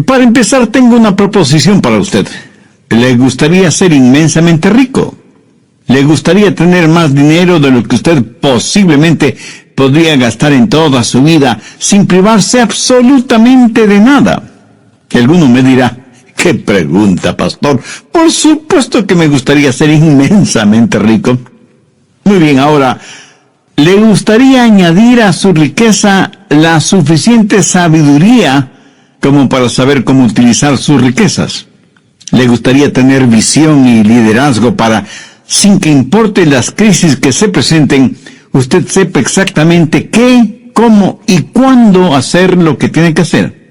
Para empezar, tengo una proposición para usted. ¿Le gustaría ser inmensamente rico? ¿Le gustaría tener más dinero de lo que usted posiblemente podría gastar en toda su vida sin privarse absolutamente de nada? Alguno me dirá, ¿qué pregunta, pastor? Por supuesto que me gustaría ser inmensamente rico. Muy bien, ahora, ¿le gustaría añadir a su riqueza la suficiente sabiduría como para saber cómo utilizar sus riquezas? ¿Le gustaría tener visión y liderazgo para, sin que importe las crisis que se presenten, usted sepa exactamente qué, cómo y cuándo hacer lo que tiene que hacer?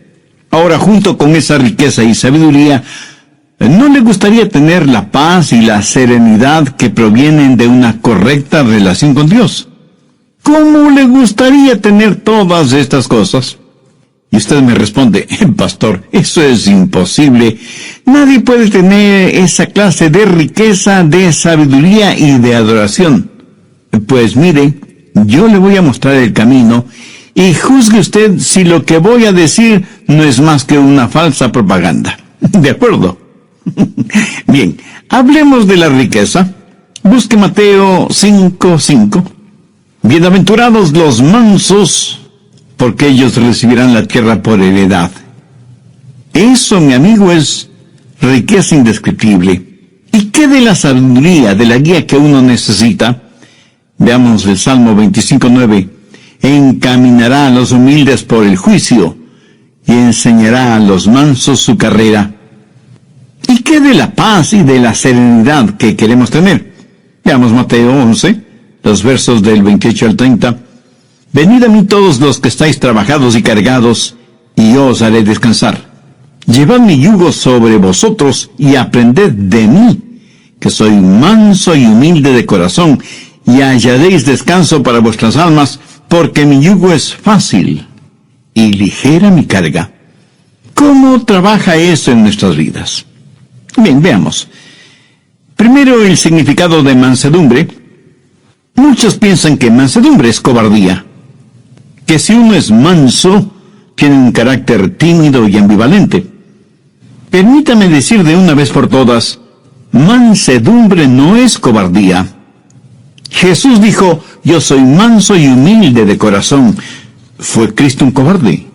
Ahora, junto con esa riqueza y sabiduría, ¿no le gustaría tener la paz y la serenidad que provienen de una correcta relación con Dios? ¿Cómo le gustaría tener todas estas cosas? Y usted me responde, pastor, eso es imposible. Nadie puede tener esa clase de riqueza, de sabiduría y de adoración. Pues mire, yo le voy a mostrar el camino y juzgue usted si lo que voy a decir no es más que una falsa propaganda. ¿De acuerdo? Bien, hablemos de la riqueza. Busque Mateo 5:5. Bienaventurados los mansos, porque ellos recibirán la tierra por heredad. Eso, mi amigo, es riqueza indescriptible. ¿Y qué de la sabiduría, de la guía que uno necesita? Veamos el Salmo 25:9. Encaminará a los humildes por el juicio, y enseñará a los mansos su carrera. ¿Y qué de la paz y de la serenidad que queremos tener? Veamos Mateo 11, los versos del 28 al 30. Venid a mí todos los que estáis trabajados y cargados, y yo os haré descansar. Llevad mi yugo sobre vosotros, y aprended de mí, que soy manso y humilde de corazón, y hallaréis descanso para vuestras almas, porque mi yugo es fácil, y ligera mi carga. ¿Cómo trabaja eso en nuestras vidas? Bien, veamos. Primero, el significado de mansedumbre. Muchos piensan que mansedumbre es cobardía, que si uno es manso, tiene un carácter tímido y ambivalente. Permítame decir de una vez por todas, mansedumbre no es cobardía. Jesús dijo, yo soy manso y humilde de corazón. ¿Fue Cristo un cobarde?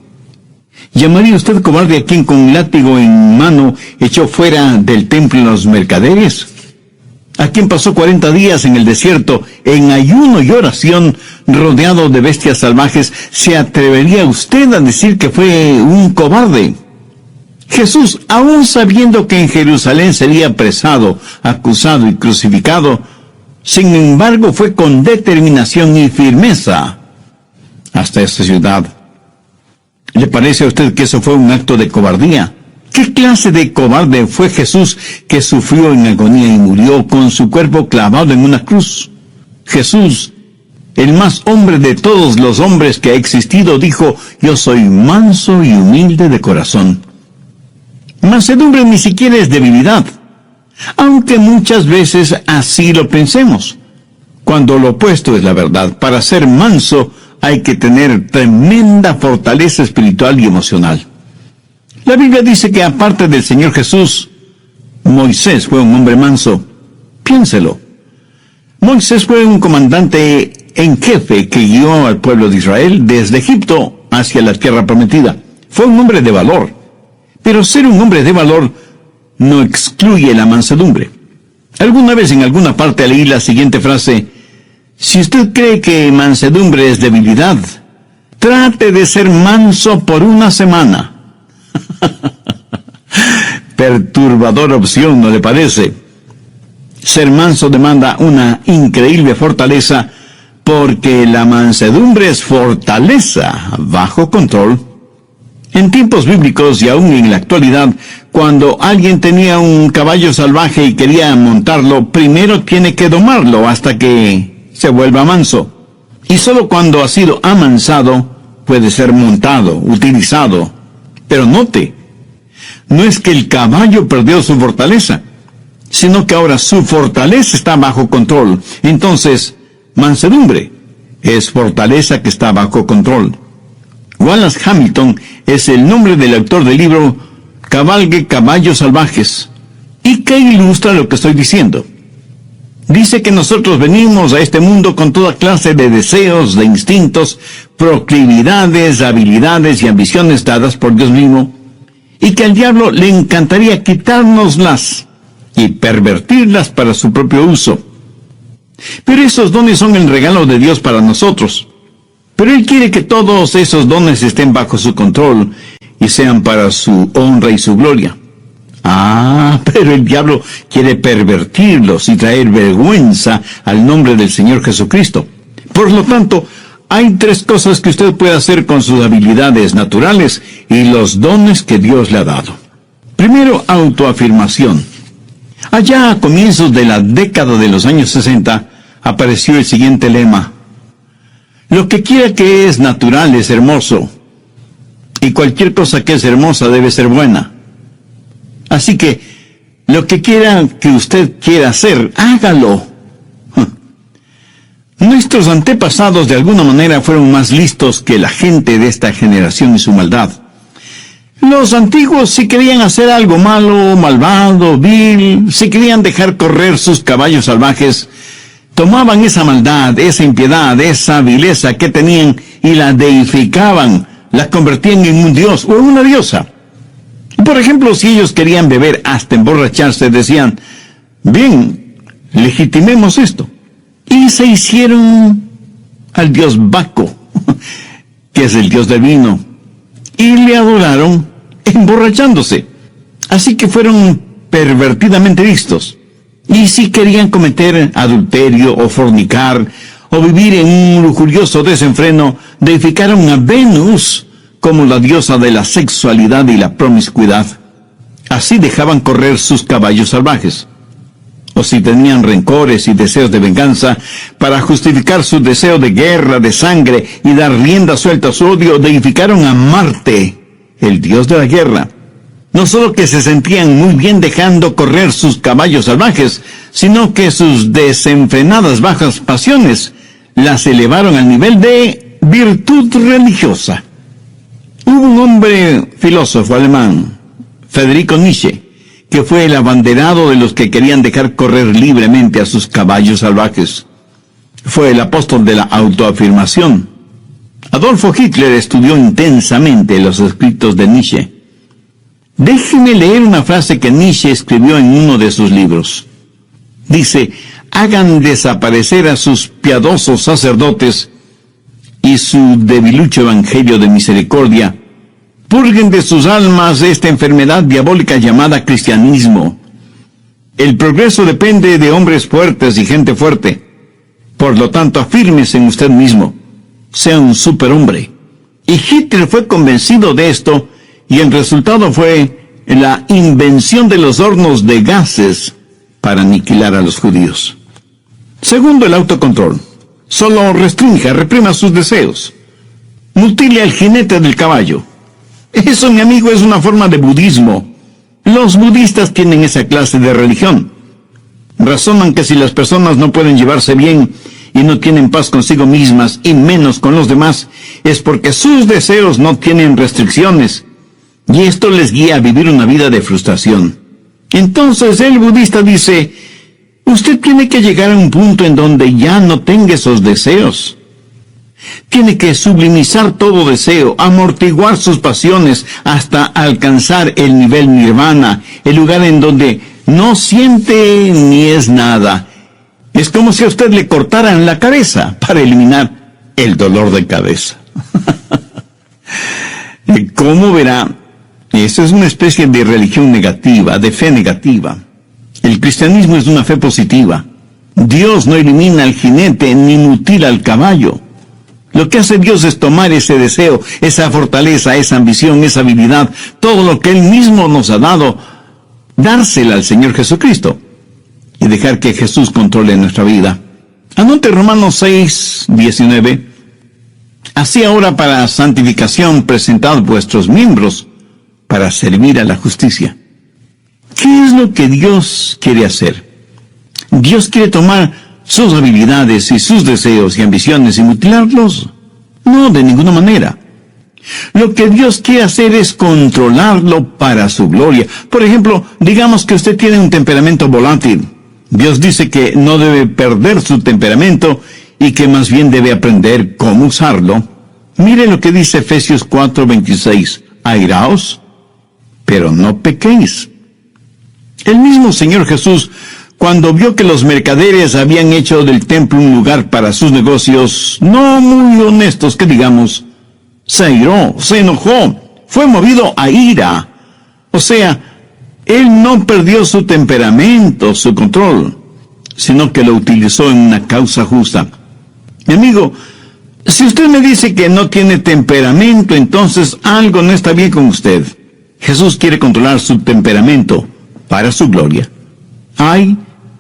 ¿Llamaría usted cobarde a quien con un látigo en mano echó fuera del templo los mercaderes? ¿A quien pasó 40 días en el desierto, en ayuno y oración, rodeado de bestias salvajes? ¿Se atrevería usted a decir que fue un cobarde? Jesús, aún sabiendo que en Jerusalén sería apresado, acusado y crucificado, sin embargo fue con determinación y firmeza hasta esta ciudad. ¿Le parece a usted que eso fue un acto de cobardía? ¿Qué clase de cobarde fue Jesús que sufrió en agonía y murió con su cuerpo clavado en una cruz? Jesús, el más hombre de todos los hombres que ha existido, dijo, yo soy manso y humilde de corazón. Mansedumbre ni siquiera es debilidad, aunque muchas veces así lo pensemos, cuando lo opuesto es la verdad. Para ser manso hay que tener tremenda fortaleza espiritual y emocional. La Biblia dice que aparte del Señor Jesús, Moisés fue un hombre manso. Piénselo. Moisés fue un comandante en jefe que guió al pueblo de Israel desde Egipto hacia la tierra prometida. Fue un hombre de valor. Pero ser un hombre de valor no excluye la mansedumbre. Alguna vez en alguna parte leí la siguiente frase: si usted cree que mansedumbre es debilidad, trate de ser manso por una semana. Perturbadora opción, ¿no le parece? Ser manso demanda una increíble fortaleza, porque la mansedumbre es fortaleza bajo control. En tiempos bíblicos y aún en la actualidad, cuando alguien tenía un caballo salvaje y quería montarlo, primero tiene que domarlo hasta que se vuelva manso. Y solo cuando ha sido amansado puede ser montado, utilizado. Pero note, no es que el caballo perdió su fortaleza, sino que ahora su fortaleza está bajo control. Entonces, mansedumbre es fortaleza que está bajo control. Wallace Hamilton es el nombre del autor del libro cabalgue caballos salvajes. ¿Y qué ilustra lo que estoy diciendo? Dice que nosotros venimos a este mundo con toda clase de deseos, de instintos, proclividades, habilidades y ambiciones dadas por Dios mismo, y que al diablo le encantaría quitárnoslas y pervertirlas para su propio uso. Pero esos dones son el regalo de Dios para nosotros. Pero Él quiere que todos esos dones estén bajo su control y sean para su honra y su gloria. Pero el diablo quiere pervertirlos y traer vergüenza al nombre del Señor Jesucristo. Por lo tanto, hay tres cosas que usted puede hacer con sus habilidades naturales y los dones que Dios le ha dado. Primero, autoafirmación. Allá a comienzos de la década de los años 60, apareció el siguiente lema: lo que quiera que es natural es hermoso, y cualquier cosa que es hermosa debe ser buena. Así que, lo que quiera que usted quiera hacer, hágalo. Nuestros antepasados de alguna manera fueron más listos que la gente de esta generación y su maldad. Los antiguos, si querían hacer algo malo, malvado, vil, si querían dejar correr sus caballos salvajes, tomaban esa maldad, esa impiedad, esa vileza que tenían y la deificaban, la convertían en un dios o en una diosa. Por ejemplo, si ellos querían beber hasta emborracharse, decían: bien, legitimemos esto. Y se hicieron al dios Baco, que es el dios del vino, y le adoraron emborrachándose. Así que fueron pervertidamente vistos. Y si querían cometer adulterio o fornicar, o vivir en un lujurioso desenfreno, deificaron a Venus como la diosa de la sexualidad y la promiscuidad. Así dejaban correr sus caballos salvajes. O si tenían rencores y deseos de venganza, para justificar su deseo de guerra, de sangre, y dar rienda suelta a su odio, deificaron a Marte, el dios de la guerra. No solo que se sentían muy bien dejando correr sus caballos salvajes, sino que sus desenfrenadas bajas pasiones las elevaron al nivel de virtud religiosa. Hubo un hombre filósofo alemán, Friedrich Nietzsche, que fue el abanderado de los que querían dejar correr libremente a sus caballos salvajes. Fue el apóstol de la autoafirmación. Adolfo Hitler estudió intensamente los escritos de Nietzsche. Déjeme leer una frase que Nietzsche escribió en uno de sus libros. Dice: hagan desaparecer a sus piadosos sacerdotes y su debilucho evangelio de misericordia. Purguen de sus almas esta enfermedad diabólica llamada cristianismo. El progreso depende de hombres fuertes y gente fuerte. Por lo tanto, afírmese en usted mismo. Sea un superhombre. Y Hitler fue convencido de esto, y el resultado fue la invención de los hornos de gases para aniquilar a los judíos. Segundo, el autocontrol. Solo restrinja, reprima sus deseos. Mutile al jinete del caballo. Eso, mi amigo, es una forma de budismo. Los budistas tienen esa clase de religión. Razonan que si las personas no pueden llevarse bien y no tienen paz consigo mismas y menos con los demás, es porque sus deseos no tienen restricciones, y esto les guía a vivir una vida de frustración. Entonces el budista dice: usted tiene que llegar a un punto en donde ya no tenga esos deseos. Tiene que sublimizar todo deseo, amortiguar sus pasiones hasta alcanzar el nivel nirvana, el lugar en donde no siente ni es nada. Es como si a usted le cortaran la cabeza para eliminar el dolor de cabeza. ¿Cómo verá? Eso es una especie de religión negativa, de fe negativa. El cristianismo es una fe positiva. Dios no elimina al jinete ni mutila al caballo. Lo que hace Dios es tomar ese deseo, esa fortaleza, esa ambición, esa habilidad, todo lo que Él mismo nos ha dado, dársela al Señor Jesucristo y dejar que Jesús controle nuestra vida. Anote Romanos 6, 19. Así ahora para santificación presentad vuestros miembros para servir a la justicia. ¿Qué es lo que Dios quiere hacer? Dios quiere tomar sus habilidades y sus deseos y ambiciones y mutilarlos. No, de ninguna manera. Lo que Dios quiere hacer es controlarlo para su gloria. Por ejemplo, digamos que usted tiene un temperamento volátil. Dios dice que no debe perder su temperamento y que más bien debe aprender cómo usarlo. Mire lo que dice Efesios 4:26. Airaos, pero no pequéis. El mismo Señor Jesús, cuando vio que los mercaderes habían hecho del templo un lugar para sus negocios, no muy honestos que digamos, se airó, se enojó, fue movido a ira. O sea, Él no perdió su temperamento, su control, sino que lo utilizó en una causa justa. Mi amigo, si usted me dice que no tiene temperamento, entonces algo no está bien con usted. Jesús quiere controlar su temperamento para su gloria.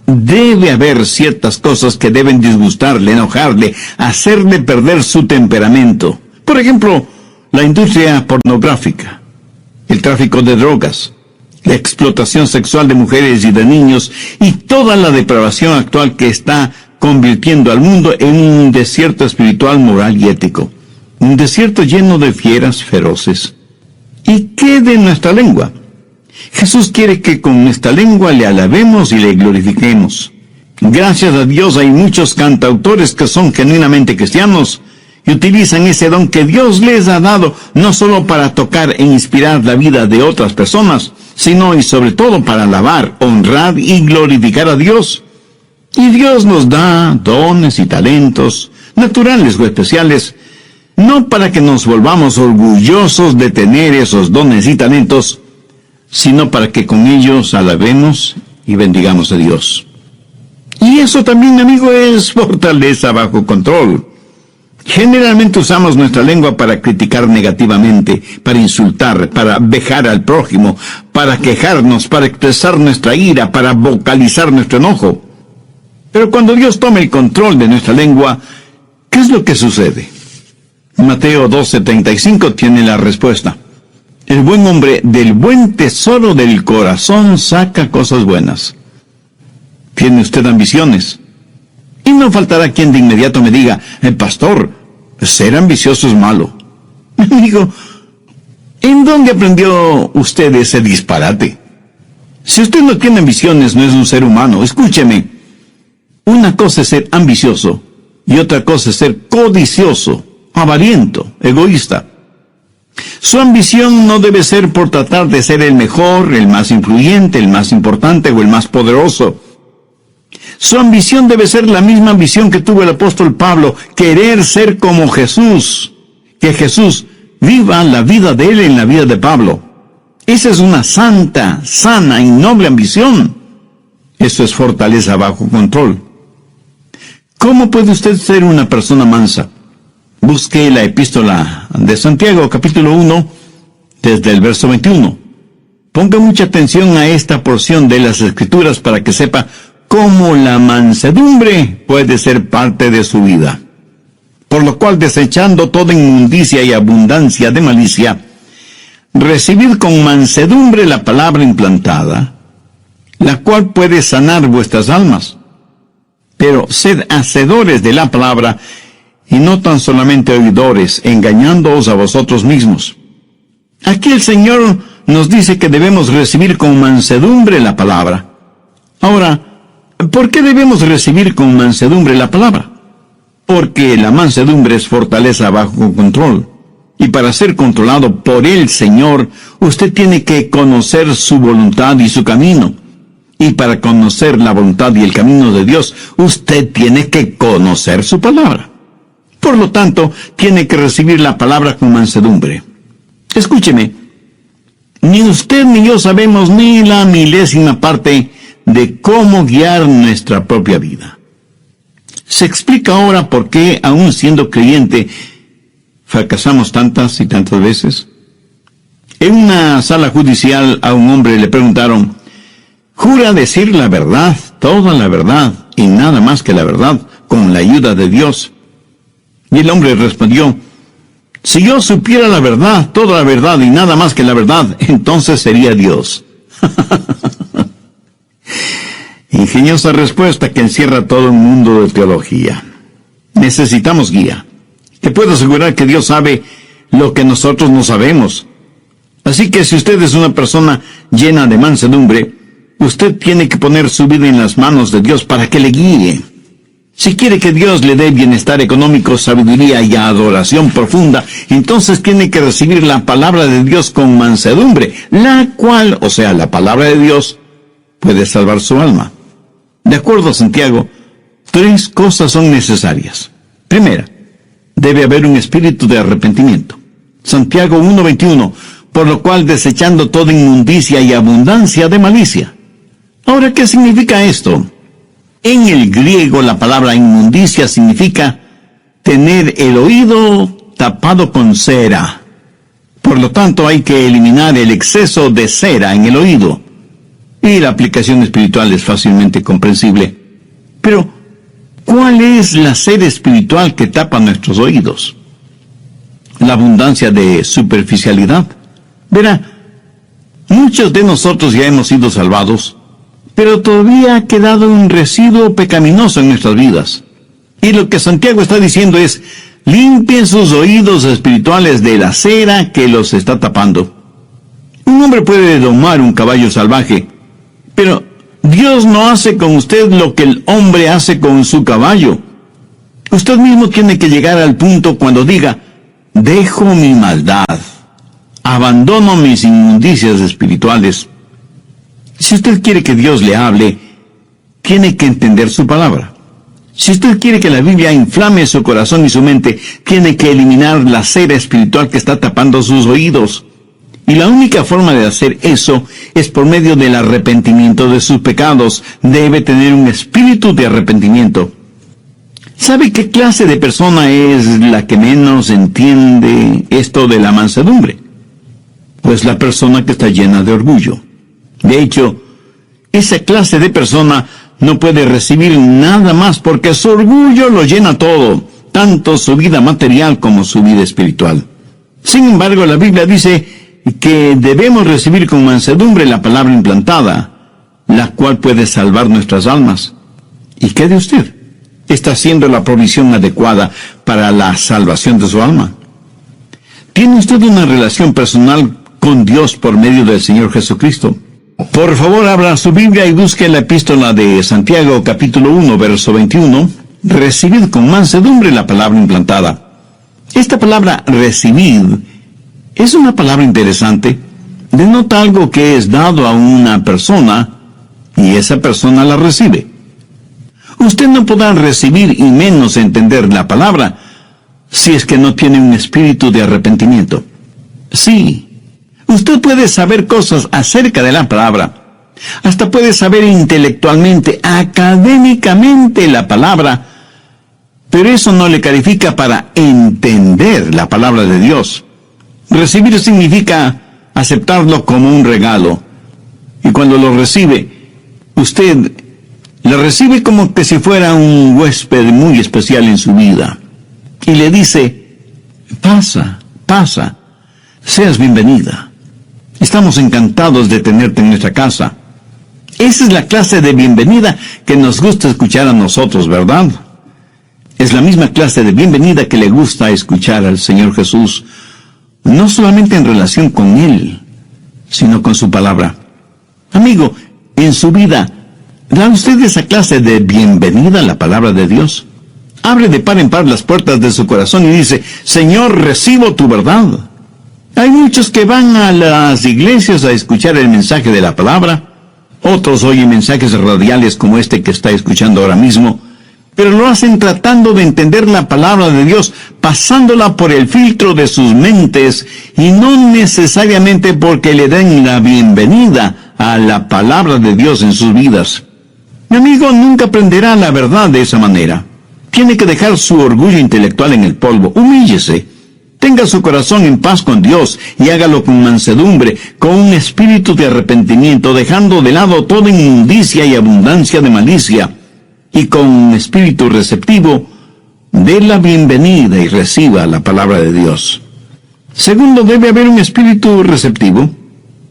Debe haber ciertas cosas que deben disgustarle, enojarle, hacerle perder su temperamento. Por ejemplo, la industria pornográfica, el tráfico de drogas, la explotación sexual de mujeres y de niños y toda la depravación actual que está convirtiendo al mundo en un desierto espiritual, moral y ético. Un desierto lleno de fieras feroces. ¿Y qué de nuestra lengua? Jesús quiere que con nuestra lengua le alabemos y le glorifiquemos. Gracias a Dios hay muchos cantautores que son genuinamente cristianos y utilizan ese don que Dios les ha dado, no solo para tocar e inspirar la vida de otras personas, sino y sobre todo para alabar, honrar y glorificar a Dios. Y Dios nos da dones y talentos, naturales o especiales, no para que nos volvamos orgullosos de tener esos dones y talentos, sino para que con ellos alabemos y bendigamos a Dios. Y eso también, mi amigo, es fortaleza bajo control. Generalmente usamos nuestra lengua para criticar negativamente, para insultar, para vejar al prójimo, para quejarnos, para expresar nuestra ira, para vocalizar nuestro enojo. Pero cuando Dios toma el control de nuestra lengua, ¿qué es lo que sucede? Mateo 12:35 tiene la respuesta. El buen hombre del buen tesoro del corazón saca cosas buenas. ¿Tiene usted ambiciones? Y no faltará quien de inmediato me diga, pastor, ser ambicioso es malo. Amigo, ¿en dónde aprendió usted ese disparate? Si usted no tiene ambiciones, no es un ser humano. Escúcheme, una cosa es ser ambicioso y otra cosa es ser codicioso, avariento, egoísta. Su ambición no debe ser por tratar de ser el mejor, el más influyente, el más importante o el más poderoso. Su ambición debe ser la misma ambición que tuvo el apóstol Pablo, querer ser como Jesús, que Jesús viva la vida de él en la vida de Pablo. Esa es una santa, sana y noble ambición. Eso es fortaleza bajo control. ¿Cómo puede usted ser una persona mansa? Busque la epístola de Santiago, capítulo 1, desde el verso 21. Ponga mucha atención a esta porción de las Escrituras para que sepa cómo la mansedumbre puede ser parte de su vida. Por lo cual, desechando toda inmundicia y abundancia de malicia, recibid con mansedumbre la palabra implantada, la cual puede sanar vuestras almas. Pero sed hacedores de la palabra, y no tan solamente oidores, engañándoos a vosotros mismos. Aquí el Señor nos dice que debemos recibir con mansedumbre la palabra. Ahora, ¿por qué debemos recibir con mansedumbre la palabra? Porque la mansedumbre es fortaleza bajo control. Y para ser controlado por el Señor, usted tiene que conocer su voluntad y su camino. Y para conocer la voluntad y el camino de Dios, usted tiene que conocer su palabra. Por lo tanto, tiene que recibir la palabra con mansedumbre. Escúcheme, ni usted ni yo sabemos ni la milésima parte de cómo guiar nuestra propia vida. Se explica ahora por qué, aún siendo creyente, fracasamos tantas y tantas veces. En una sala judicial a un hombre le preguntaron, ¿jura decir la verdad, toda la verdad y nada más que la verdad, con la ayuda de Dios? Y el hombre respondió, si yo supiera la verdad, toda la verdad y nada más que la verdad, entonces sería Dios. Ingeniosa respuesta que encierra todo un mundo de teología. Necesitamos guía. Te puedo asegurar que Dios sabe lo que nosotros no sabemos. Así que si usted es una persona llena de mansedumbre, usted tiene que poner su vida en las manos de Dios para que le guíe. Si quiere que Dios le dé bienestar económico, sabiduría y adoración profunda, entonces tiene que recibir la palabra de Dios con mansedumbre, la cual, o sea, la palabra de Dios, puede salvar su alma. De acuerdo a Santiago, 3 cosas son necesarias. Primera, debe haber un espíritu de arrepentimiento. Santiago 1:21, por lo cual desechando toda inmundicia y abundancia de malicia. Ahora, ¿qué significa esto? En el griego la palabra inmundicia significa tener el oído tapado con cera. Por lo tanto, hay que eliminar el exceso de cera en el oído. Y la aplicación espiritual es fácilmente comprensible. Pero, ¿cuál es la cera espiritual que tapa nuestros oídos? La abundancia de superficialidad. Verá, muchos de nosotros ya hemos sido salvados, pero todavía ha quedado un residuo pecaminoso en nuestras vidas. Y lo que Santiago está diciendo es, limpien sus oídos espirituales de la cera que los está tapando. Un hombre puede domar un caballo salvaje, pero Dios no hace con usted lo que el hombre hace con su caballo. Usted mismo tiene que llegar al punto cuando diga, dejo mi maldad, abandono mis inmundicias espirituales. Si usted quiere que Dios le hable, tiene que entender su palabra. Si usted quiere que la Biblia inflame su corazón y su mente, tiene que eliminar la cera espiritual que está tapando sus oídos. Y la única forma de hacer eso es por medio del arrepentimiento de sus pecados. Debe tener un espíritu de arrepentimiento. ¿Sabe qué clase de persona es la que menos entiende esto de la mansedumbre? Pues la persona que está llena de orgullo. De hecho, esa clase de persona no puede recibir nada más porque su orgullo lo llena todo, tanto su vida material como su vida espiritual. Sin embargo, la Biblia dice que debemos recibir con mansedumbre la palabra implantada, la cual puede salvar nuestras almas. ¿Y qué de usted? ¿Está haciendo la provisión adecuada para la salvación de su alma? ¿Tiene usted una relación personal con Dios por medio del Señor Jesucristo? Por favor, abra su Biblia y busque la epístola de Santiago, capítulo 1, verso 21. Recibid con mansedumbre la palabra implantada. Esta palabra recibid es una palabra interesante. Denota algo que es dado a una persona y esa persona la recibe. Usted no podrá recibir y menos entender la palabra si es que no tiene un espíritu de arrepentimiento. Sí. Usted puede saber cosas acerca de la palabra, hasta puede saber intelectualmente, académicamente la palabra, pero eso no le califica para entender la palabra de Dios. Recibir significa aceptarlo como un regalo, y cuando lo recibe, usted lo recibe como que si fuera un huésped muy especial en su vida, y le dice, pasa, seas bienvenida. Estamos encantados de tenerte en nuestra casa. Esa es la clase de bienvenida que nos gusta escuchar a nosotros, ¿verdad? Es la misma clase de bienvenida que le gusta escuchar al Señor Jesús, no solamente en relación con Él, sino con su palabra. Amigo, en su vida, ¿da usted esa clase de bienvenida a la palabra de Dios? Abre de par en par las puertas de su corazón y dice, Señor, recibo tu verdad. Hay muchos que van a las iglesias a escuchar el mensaje de la palabra. Otros oyen mensajes radiales como este que está escuchando ahora mismo, pero lo hacen tratando de entender la palabra de Dios, pasándola por el filtro de sus mentes, y no necesariamente porque le den la bienvenida a la palabra de Dios en sus vidas. Mi amigo nunca aprenderá la verdad de esa manera. Tiene que dejar su orgullo intelectual en el polvo. Humíllese. Tenga su corazón en paz con Dios y hágalo con mansedumbre, con un espíritu de arrepentimiento, dejando de lado toda inmundicia y abundancia de malicia, y con un espíritu receptivo, dé la bienvenida y reciba la palabra de Dios. Segundo, debe haber un espíritu receptivo.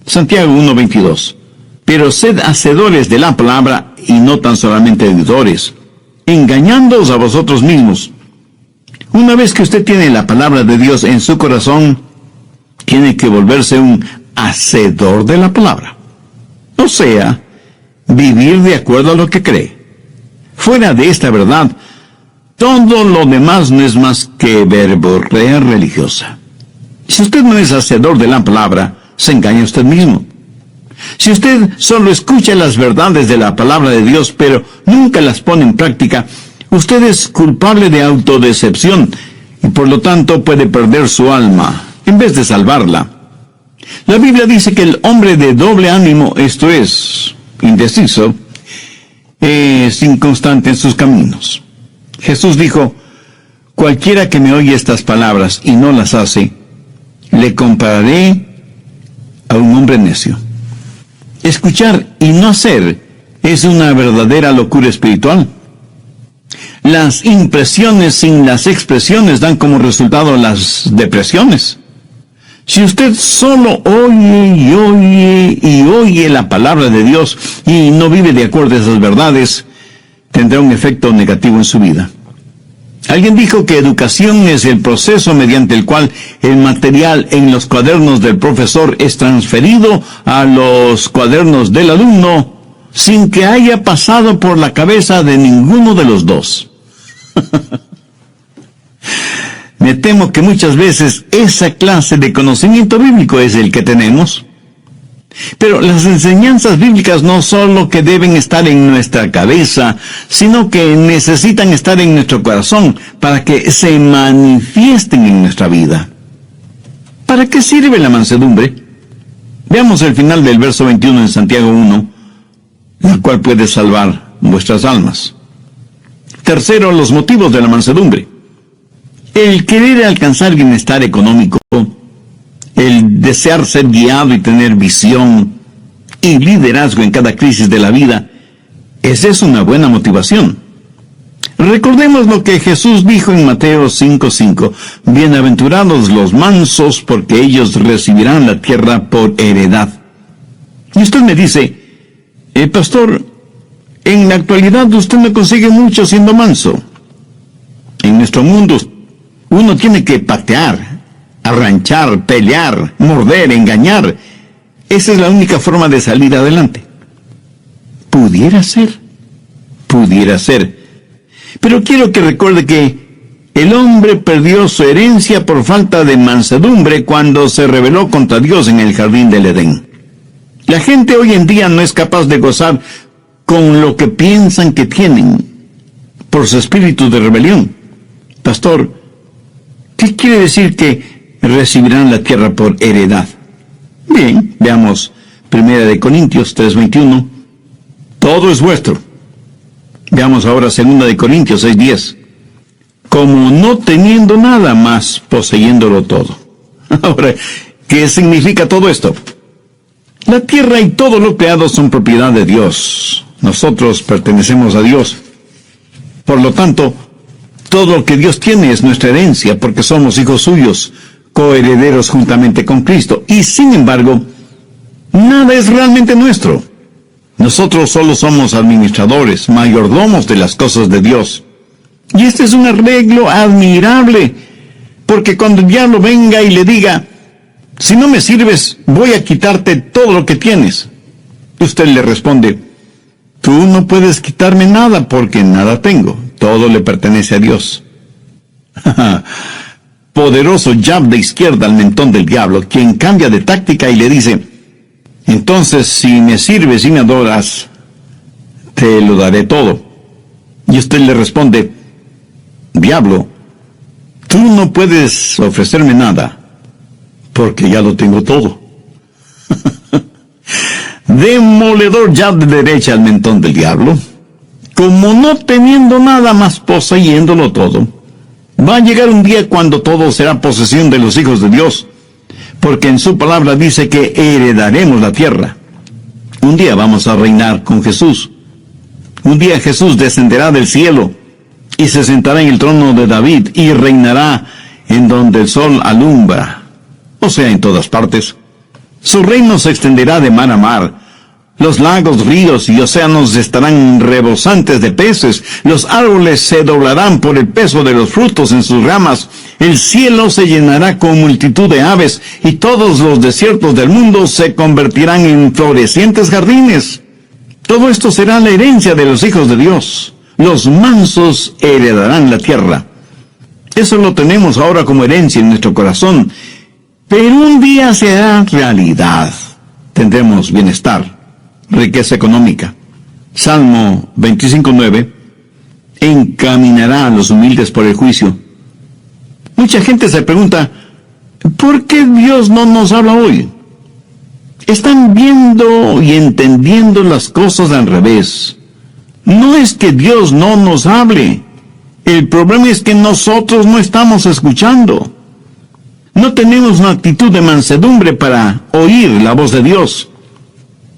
Santiago 1:22. Pero sed hacedores de la palabra y no tan solamente oidores, engañándoos a vosotros mismos. Una vez que usted tiene la palabra de Dios en su corazón, tiene que volverse un hacedor de la palabra. O sea, vivir de acuerdo a lo que cree. Fuera de esta verdad, todo lo demás no es más que verborrea religiosa. Si usted no es hacedor de la palabra, se engaña usted mismo. Si usted solo escucha las verdades de la palabra de Dios, pero nunca las pone en práctica, usted es culpable de autodecepción y por lo tanto puede perder su alma en vez de salvarla. La Biblia dice que el hombre de doble ánimo, esto es, indeciso, es inconstante en sus caminos. Jesús dijo: cualquiera que me oye estas palabras y no las hace, le compararé a un hombre necio. Escuchar y no hacer es una verdadera locura espiritual. Las impresiones sin las expresiones dan como resultado las depresiones. Si usted solo oye y oye y oye la palabra de Dios y no vive de acuerdo a esas verdades, tendrá un efecto negativo en su vida. Alguien dijo que educación es el proceso mediante el cual el material en los cuadernos del profesor es transferido a los cuadernos del alumno sin que haya pasado por la cabeza de ninguno de los dos. Me temo que muchas veces esa clase de conocimiento bíblico es el que tenemos. Pero las enseñanzas bíblicas no solo que deben estar en nuestra cabeza, sino que necesitan estar en nuestro corazón para que se manifiesten en nuestra vida. ¿Para qué sirve la mansedumbre? Veamos el final del verso 21 en Santiago 1, la cual puede salvar vuestras almas. Tercero, los motivos de la mansedumbre. El querer alcanzar bienestar económico, el desear ser guiado y tener visión y liderazgo en cada crisis de la vida, esa es una buena motivación. Recordemos lo que Jesús dijo en Mateo 5:5, bienaventurados los mansos, porque ellos recibirán la tierra por heredad. Y usted me dice, pastor, en la actualidad usted no consigue mucho siendo manso. En nuestro mundo uno tiene que patear, arranchar, pelear, morder, engañar. Esa es la única forma de salir adelante. Pudiera ser. Pero quiero que recuerde que el hombre perdió su herencia por falta de mansedumbre cuando se rebeló contra Dios en el jardín del Edén. La gente hoy en día no es capaz de gozar con lo que piensan que tienen por su espíritu de rebelión. Pastor, ¿qué quiere decir que recibirán la tierra por heredad? Bien, veamos 1 Corintios 3:21. Todo es vuestro. Veamos ahora 2 Corintios 6:10. Como no teniendo nada más, poseyéndolo todo. Ahora, ¿qué significa todo esto? La tierra y todo lo creado son propiedad de Dios. Nosotros pertenecemos a Dios. Por lo tanto, todo lo que Dios tiene es nuestra herencia, porque somos hijos suyos, coherederos juntamente con Cristo. Y sin embargo, nada es realmente nuestro. Nosotros solo somos administradores, mayordomos de las cosas de Dios. Y este es un arreglo admirable, porque cuando el diablo venga y le diga, si no me sirves, voy a quitarte todo lo que tienes, usted le responde, tú no puedes quitarme nada porque nada tengo, todo le pertenece a Dios. Poderoso jab de izquierda al mentón del diablo, quien cambia de táctica y le dice, entonces si me sirves y me adoras, te lo daré todo. Y usted le responde, diablo, tú no puedes ofrecerme nada, porque ya lo tengo todo. Demoledor jab de derecha al mentón del diablo. Como no teniendo nada más, poseyéndolo todo. Va a llegar un día cuando todo será posesión de los hijos de Dios, porque en su palabra dice que heredaremos la tierra. Un día vamos a reinar con Jesús. Un día Jesús descenderá del cielo y se sentará en el trono de David y reinará en donde el sol alumbra, o sea, en todas partes. Su reino se extenderá de mar a mar, Los lagos, ríos y océanos estarán rebosantes de peces. Los árboles se doblarán por el peso de los frutos en sus ramas. El cielo se llenará con multitud de aves, y todos los desiertos del mundo se convertirán en florecientes jardines. Todo esto será la herencia de los hijos de Dios. Los mansos heredarán la tierra. Eso lo tenemos ahora como herencia en nuestro corazón. Pero un día será realidad. Tendremos bienestar, riqueza económica. Salmo 25:9. Encaminará a los humildes por el juicio. Mucha gente se pregunta, ¿por qué Dios no nos habla hoy? Están viendo y entendiendo las cosas al revés. No es que Dios no nos hable. El problema es que nosotros no estamos escuchando. No tenemos una actitud de mansedumbre para oír la voz de Dios.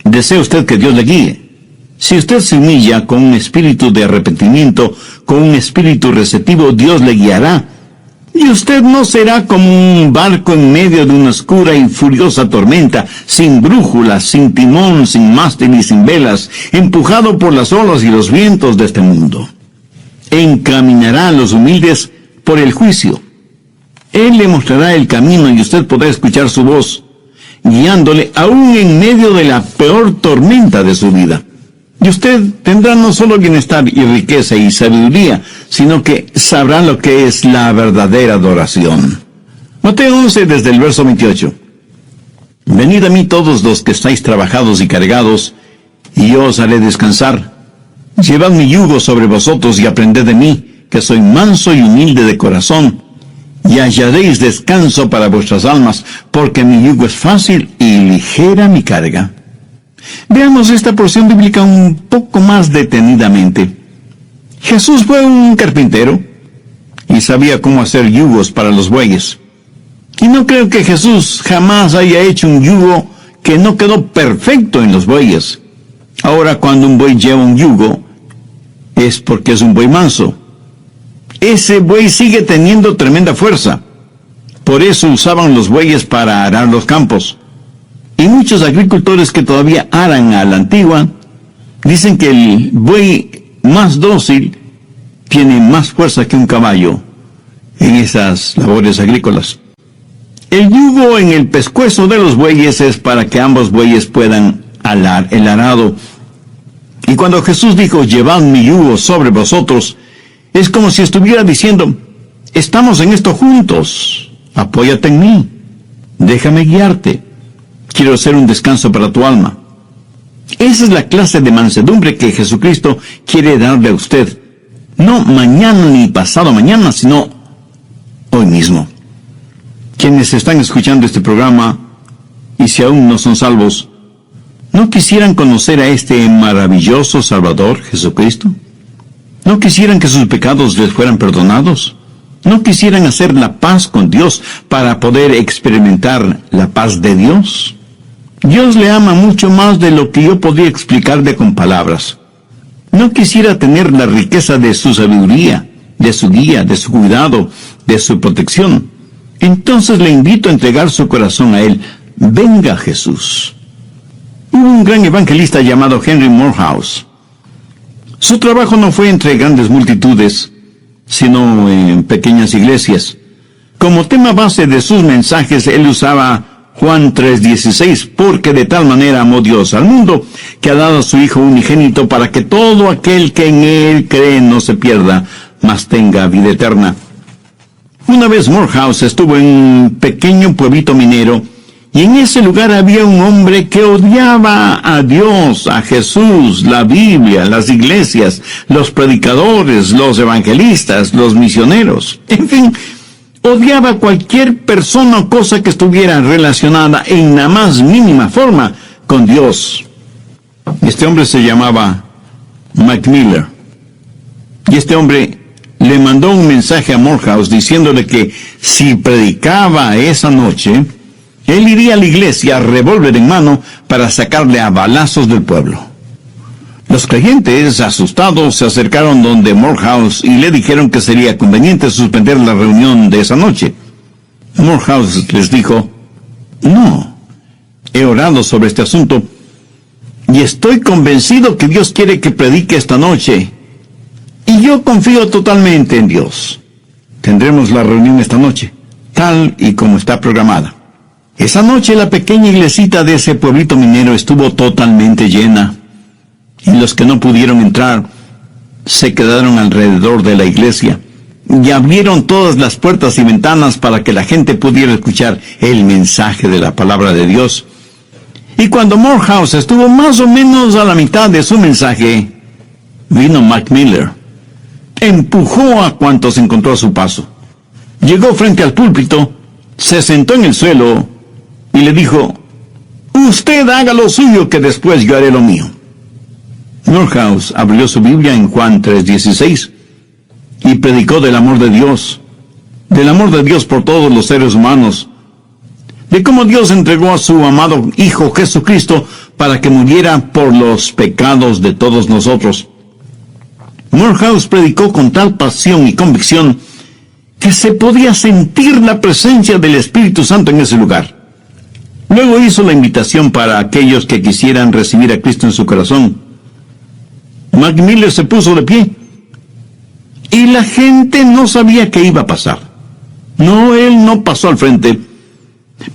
¿Desea usted que Dios le guíe? Si usted se humilla con un espíritu de arrepentimiento, con un espíritu receptivo, Dios le guiará. Y usted no será como un barco en medio de una oscura y furiosa tormenta, sin brújula, sin timón, sin mástil y sin velas, empujado por las olas y los vientos de este mundo. Encaminará a los humildes por el juicio. Él le mostrará el camino y usted podrá escuchar su voz, guiándole aún en medio de la peor tormenta de su vida. Y usted tendrá no solo bienestar y riqueza y sabiduría, sino que sabrá lo que es la verdadera adoración. Mateo 11, desde el verso 28. Venid a mí todos los que estáis trabajados y cargados, y yo os haré descansar. Llevad mi yugo sobre vosotros y aprended de mí, que soy manso y humilde de corazón, y hallaréis descanso para vuestras almas, porque mi yugo es fácil y ligera mi carga. Veamos esta porción bíblica un poco más detenidamente. Jesús fue un carpintero y sabía cómo hacer yugos para los bueyes. Y no creo que Jesús jamás haya hecho un yugo que no quedó perfecto en los bueyes. Ahora, cuando un buey lleva un yugo, es porque es un buey manso. Ese buey sigue teniendo tremenda fuerza. Por eso usaban los bueyes para arar los campos. Y muchos agricultores que todavía aran a la antigua, dicen que el buey más dócil tiene más fuerza que un caballo en esas labores agrícolas. El yugo en el pescuezo de los bueyes es para que ambos bueyes puedan alar el arado. Y cuando Jesús dijo, llevad mi yugo sobre vosotros, es como si estuviera diciendo, estamos en esto juntos, apóyate en mí, déjame guiarte. Quiero ser un descanso para tu alma. Esa es la clase de mansedumbre que Jesucristo quiere darle a usted. No mañana ni pasado mañana, sino hoy mismo. Quienes están escuchando este programa, y si aún no son salvos, ¿no quisieran conocer a este maravilloso Salvador, Jesucristo? ¿No quisieran que sus pecados les fueran perdonados? ¿No quisieran hacer la paz con Dios para poder experimentar la paz de Dios? Dios le ama mucho más de lo que yo podría explicarle con palabras. ¿No quisiera tener la riqueza de su sabiduría, de su guía, de su cuidado, de su protección? Entonces le invito a entregar su corazón a Él. Venga, Jesús. Hubo un gran evangelista llamado Henry Morehouse. Su trabajo no fue entre grandes multitudes, sino en pequeñas iglesias. Como tema base de sus mensajes, él usaba Juan 3:16, porque de tal manera amó Dios al mundo, que ha dado a su Hijo unigénito para que todo aquel que en Él cree no se pierda, mas tenga vida eterna. Una vez Morehouse estuvo en un pequeño pueblito minero, y en ese lugar había un hombre que odiaba a Dios, a Jesús, la Biblia, las iglesias, los predicadores, los evangelistas, los misioneros, en fin, odiaba a cualquier persona o cosa que estuviera relacionada en la más mínima forma con Dios. Este hombre se llamaba Mike Miller. Y este hombre le mandó un mensaje a Morehouse diciéndole que si predicaba esa noche, él iría a la iglesia, revólver en mano, para sacarle a balazos del pueblo. Los creyentes, asustados, se acercaron donde Morehouse y le dijeron que sería conveniente suspender la reunión de esa noche. Morehouse les dijo, no, he orado sobre este asunto y estoy convencido que Dios quiere que predique esta noche. Y yo confío totalmente en Dios. Tendremos la reunión esta noche, tal y como está programada. Esa noche la pequeña iglesita de ese pueblito minero estuvo totalmente llena, y los que no pudieron entrar se quedaron alrededor de la iglesia y abrieron todas las puertas y ventanas para que la gente pudiera escuchar el mensaje de la palabra de Dios. Y cuando Morehouse estuvo más o menos a la mitad de su mensaje, vino Mac Miller. Empujó a cuantos encontró a su paso. Llegó frente al púlpito, se sentó en el suelo y le dijo: «Usted haga lo suyo, que después yo haré lo mío». Morehouse abrió su Biblia en Juan 3:16 y predicó del amor de Dios por todos los seres humanos, de cómo Dios entregó a su amado Hijo Jesucristo para que muriera por los pecados de todos nosotros. Morehouse predicó con tal pasión y convicción que se podía sentir la presencia del Espíritu Santo en ese lugar. Luego hizo la invitación para aquellos que quisieran recibir a Cristo en su corazón. Mac Miller se puso de pie, y la gente no sabía qué iba a pasar. No, él no pasó al frente,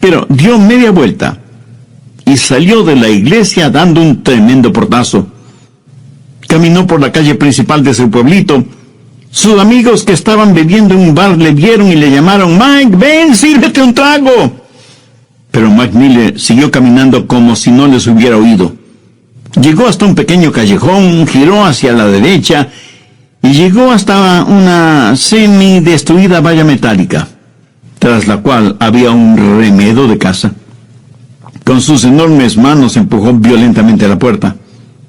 pero dio media vuelta y salió de la iglesia dando un tremendo portazo. Caminó por la calle principal de su pueblito. Sus amigos que estaban bebiendo en un bar le vieron y le llamaron: «Mike, ven, sírvete un trago». Pero Mac Miller siguió caminando como si no les hubiera oído. Llegó hasta un pequeño callejón, giró hacia la derecha y llegó hasta una semi-destruida valla metálica, tras la cual había un remedo de casa. Con sus enormes manos empujó violentamente la puerta.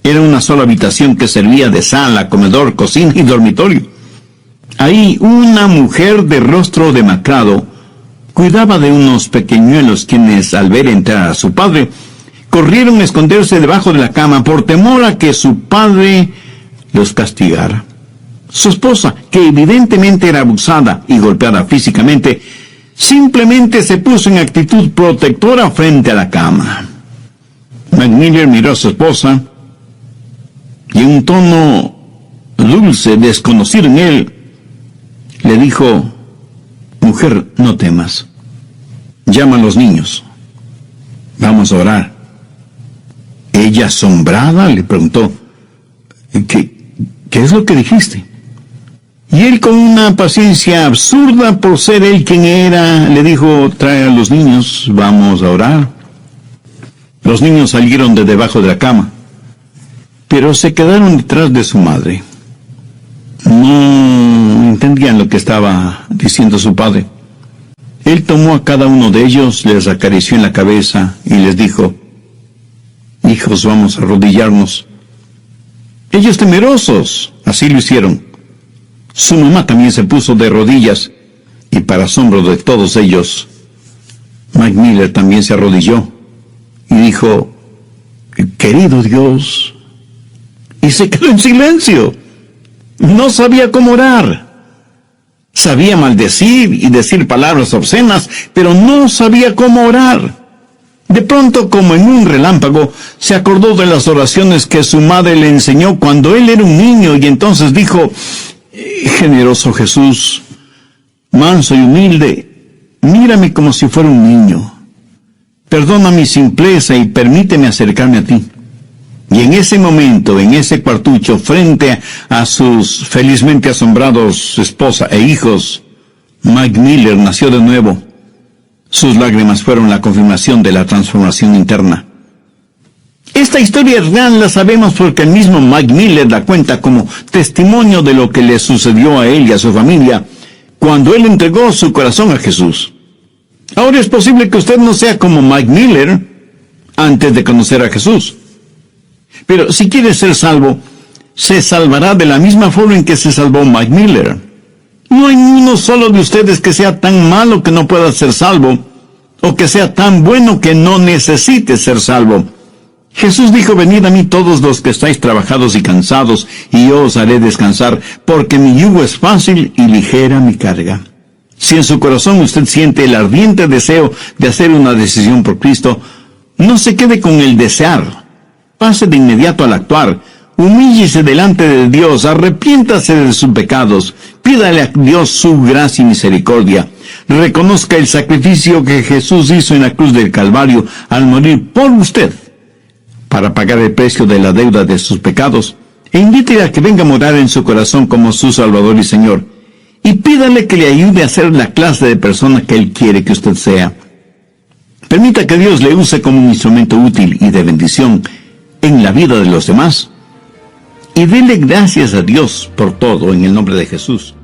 Era una sola habitación que servía de sala, comedor, cocina y dormitorio. Ahí una mujer de rostro demacrado cuidaba de unos pequeñuelos quienes, al ver entrar a su padre, corrieron a esconderse debajo de la cama por temor a que su padre los castigara. Su esposa, que evidentemente era abusada y golpeada físicamente, simplemente se puso en actitud protectora frente a la cama. Mac Miller miró a su esposa y en un tono dulce, desconocido en él, le dijo: «Mujer, no temas. Llama a los niños. Vamos a orar». Ella, asombrada, le preguntó: ¿Qué es lo que dijiste? Y él, con una paciencia absurda por ser él quien era, le dijo: «Trae a los niños, vamos a orar». Los niños salieron de debajo de la cama, pero se quedaron detrás de su madre. No entendían lo que estaba diciendo su padre. Él tomó a cada uno de ellos, les acarició en la cabeza y les dijo: «Hijos, vamos a arrodillarnos». Ellos, temerosos, así lo hicieron. Su mamá también se puso de rodillas, y para asombro de todos ellos, Mac Miller también se arrodilló y dijo: «Querido Dios», y se quedó en silencio. No sabía cómo orar. Sabía maldecir y decir palabras obscenas, pero no sabía cómo orar. De pronto, como en un relámpago, se acordó de las oraciones que su madre le enseñó cuando él era un niño, y entonces dijo: «Generoso Jesús, manso y humilde, mírame como si fuera un niño. Perdona mi simpleza y permíteme acercarme a ti». Y en ese momento, en ese cuartucho, frente a sus felizmente asombrados esposa e hijos, Mac Miller nació de nuevo. Sus lágrimas fueron la confirmación de la transformación interna. Esta historia real la sabemos porque el mismo Mac Miller la cuenta como testimonio de lo que le sucedió a él y a su familia cuando él entregó su corazón a Jesús. Ahora es posible que usted no sea como Mac Miller antes de conocer a Jesús. Pero si quiere ser salvo, se salvará de la misma forma en que se salvó Mac Miller. No hay uno solo de ustedes que sea tan malo que no pueda ser salvo, o que sea tan bueno que no necesite ser salvo. Jesús dijo: «Venid a mí todos los que estáis trabajados y cansados, y yo os haré descansar, porque mi yugo es fácil y ligera mi carga». Si en su corazón usted siente el ardiente deseo de hacer una decisión por Cristo, no se quede con el desear. Pase de inmediato al actuar. Humíllese delante de Dios, arrepiéntase de sus pecados, pídale a Dios su gracia y misericordia. Reconozca el sacrificio que Jesús hizo en la cruz del Calvario al morir por usted, para pagar el precio de la deuda de sus pecados, e invítele a que venga a morar en su corazón como su Salvador y Señor, y pídale que le ayude a ser la clase de persona que Él quiere que usted sea. Permita que Dios le use como un instrumento útil y de bendición en la vida de los demás, y dele gracias a Dios por todo en el nombre de Jesús.